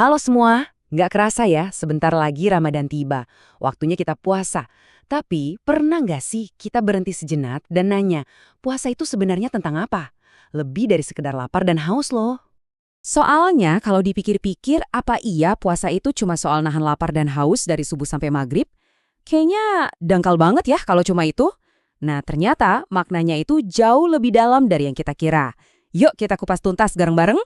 Halo semua, nggak kerasa ya sebentar lagi Ramadan tiba. Waktunya kita puasa. Tapi pernah nggak sih kita berhenti sejenak dan nanya, puasa itu sebenarnya tentang apa? Lebih dari sekedar lapar dan haus loh. Soalnya kalau dipikir-pikir, apa iya puasa itu cuma soal nahan lapar dan haus dari subuh sampai maghrib? Kayaknya dangkal banget ya kalau cuma itu. Nah, ternyata maknanya itu jauh lebih dalam dari yang kita kira. Yuk kita kupas tuntas bareng-bareng.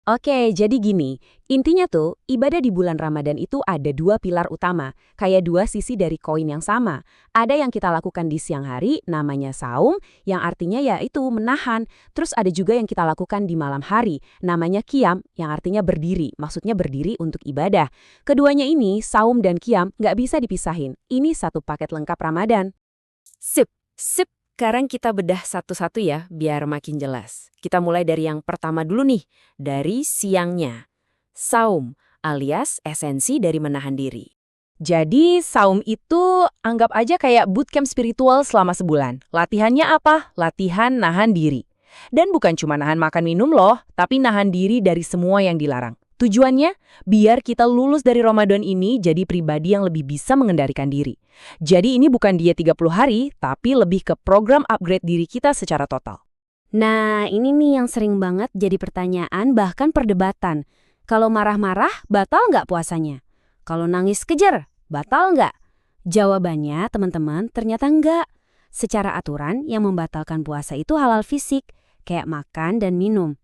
Oke, jadi gini, intinya tuh ibadah di bulan Ramadan itu ada dua pilar utama, kayak dua sisi dari koin yang sama. Ada yang kita lakukan di siang hari, namanya saum, yang artinya ya itu menahan. Terus ada juga yang kita lakukan di malam hari, namanya qiyam, yang artinya berdiri, maksudnya berdiri untuk ibadah. Keduanya ini, saum dan qiyam, nggak bisa dipisahin. Ini satu paket lengkap Ramadan. Sip, sip. Sekarang kita bedah satu-satu ya, biar makin jelas. Kita mulai dari yang pertama dulu nih, dari siangnya. Saum, alias esensi dari menahan diri. Jadi, saum itu anggap aja kayak bootcamp spiritual selama sebulan. Latihannya apa? Latihan nahan diri. Dan bukan cuma nahan makan minum loh, tapi nahan diri dari semua yang dilarang. Tujuannya, biar kita lulus dari Ramadan ini jadi pribadi yang lebih bisa mengendalikan diri. Jadi ini bukan diet 30 hari, tapi lebih ke program upgrade diri kita secara total. Nah, ini nih yang sering banget jadi pertanyaan bahkan perdebatan. Kalau marah-marah, batal nggak puasanya? Kalau nangis kejar, batal nggak? Jawabannya, teman-teman, ternyata nggak. Secara aturan, yang membatalkan puasa itu halal fisik, kayak makan dan minum.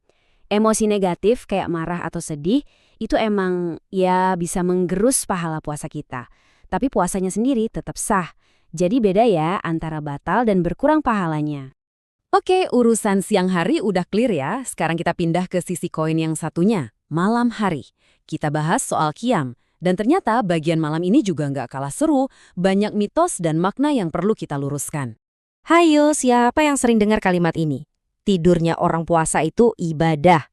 Emosi negatif kayak marah atau sedih, itu emang ya bisa menggerus pahala puasa kita. Tapi puasanya sendiri tetap sah. Jadi beda ya antara batal dan berkurang pahalanya. Oke, urusan siang hari udah clear ya. Sekarang kita pindah ke sisi koin yang satunya, malam hari. Kita bahas soal qiyam. Dan ternyata bagian malam ini juga nggak kalah seru, banyak mitos dan makna yang perlu kita luruskan. Hayo, siapa yang sering dengar kalimat ini? Tidurnya orang puasa itu ibadah.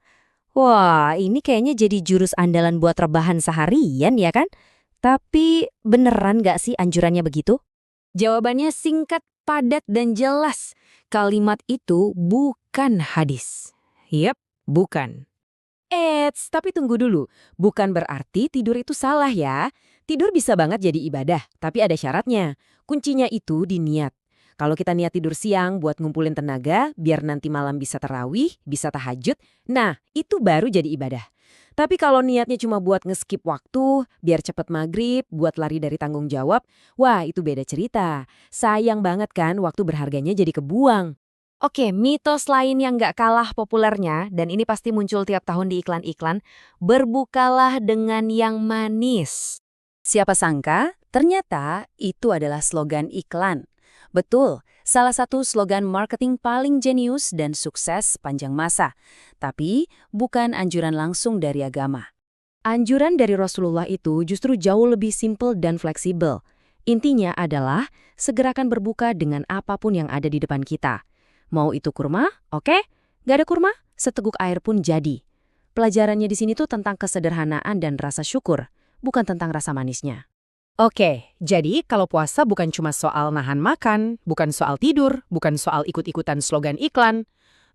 Wah, ini kayaknya jadi jurus andalan buat rebahan seharian ya kan? Tapi beneran nggak sih anjurannya begitu? Jawabannya singkat, padat, dan jelas. Kalimat itu bukan hadis. Yep, bukan. Tapi tunggu dulu. Bukan berarti tidur itu salah ya. Tidur bisa banget jadi ibadah, tapi ada syaratnya. Kuncinya itu di niat. Kalau kita niat tidur siang buat ngumpulin tenaga, biar nanti malam bisa tarawih, bisa tahajud, nah itu baru jadi ibadah. Tapi kalau niatnya cuma buat ngeskip waktu, biar cepet maghrib, buat lari dari tanggung jawab, wah itu beda cerita. Sayang banget kan waktu berharganya jadi kebuang. Oke, mitos lain yang nggak kalah populernya, dan ini pasti muncul tiap tahun di iklan-iklan, berbukalah dengan yang manis. Siapa sangka, ternyata itu adalah slogan iklan. Betul, salah satu slogan marketing paling jenius dan sukses sepanjang masa. Tapi bukan anjuran langsung dari agama. Anjuran dari Rasulullah itu justru jauh lebih simpel dan fleksibel. Intinya adalah segerakan berbuka dengan apapun yang ada di depan kita. Mau itu kurma? Oke. Gak ada kurma? Seteguk air pun jadi. Pelajarannya di sini tuh tentang kesederhanaan dan rasa syukur, bukan tentang rasa manisnya. Oke, jadi kalau puasa bukan cuma soal nahan makan, bukan soal tidur, bukan soal ikut-ikutan slogan iklan.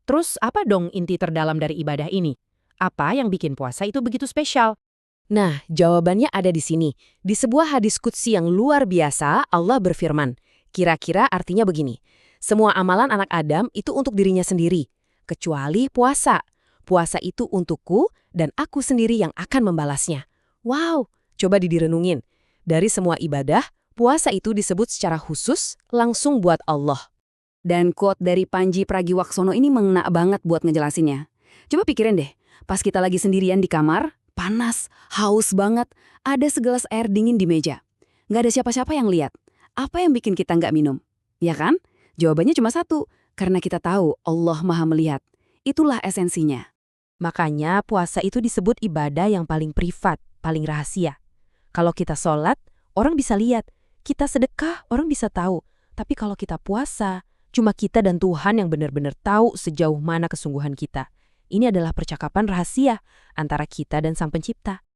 Terus apa dong inti terdalam dari ibadah ini? Apa yang bikin puasa itu begitu spesial? Nah, jawabannya ada di sini. Di sebuah hadis qudsi yang luar biasa, Allah berfirman, kira-kira artinya begini, semua amalan anak Adam itu untuk dirinya sendiri, kecuali puasa. Puasa itu untukku dan aku sendiri yang akan membalasnya. Wow, coba direnungin. Dari semua ibadah, puasa itu disebut secara khusus langsung buat Allah. Dan quote dari Panji Pragiwaksono ini mengena banget buat ngejelasinnya. Coba pikirin deh, pas kita lagi sendirian di kamar, panas, haus banget, ada segelas air dingin di meja. Nggak ada siapa-siapa yang lihat. Apa yang bikin kita nggak minum? Ya kan? Jawabannya cuma satu, karena kita tahu Allah Maha Melihat. Itulah esensinya. Makanya puasa itu disebut ibadah yang paling privat, paling rahasia. Kalau kita sholat, orang bisa lihat. Kita sedekah, orang bisa tahu. Tapi kalau kita puasa, cuma kita dan Tuhan yang benar-benar tahu sejauh mana kesungguhan kita. Ini adalah percakapan rahasia antara kita dan Sang Pencipta.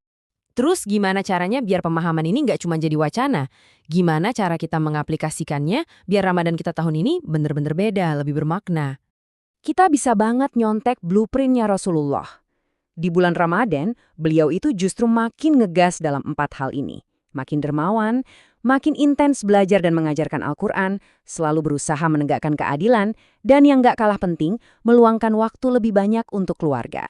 Terus gimana caranya biar pemahaman ini nggak cuma jadi wacana? Gimana cara kita mengaplikasikannya biar Ramadan kita tahun ini benar-benar beda, lebih bermakna? Kita bisa banget nyontek blueprintnya Rasulullah. Di bulan Ramadan, beliau itu justru makin ngegas dalam 4 hal ini. Makin dermawan, makin intens belajar dan mengajarkan Al-Quran, selalu berusaha menegakkan keadilan, dan yang gak kalah penting, meluangkan waktu lebih banyak untuk keluarga.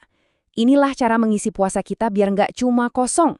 Inilah cara mengisi puasa kita biar gak cuma kosong.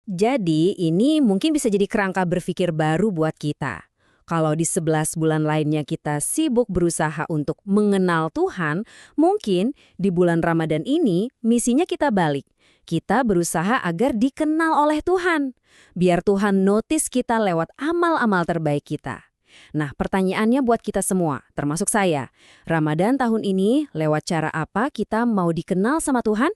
Jadi, ini mungkin bisa jadi kerangka berpikir baru buat kita. Kalau di 11 bulan lainnya kita sibuk berusaha untuk mengenal Tuhan, mungkin di bulan Ramadan ini misinya kita balik. Kita berusaha agar dikenal oleh Tuhan. Biar Tuhan notice kita lewat amal-amal terbaik kita. Nah, pertanyaannya buat kita semua, termasuk saya. Ramadan tahun ini, lewat cara apa kita mau dikenal sama Tuhan?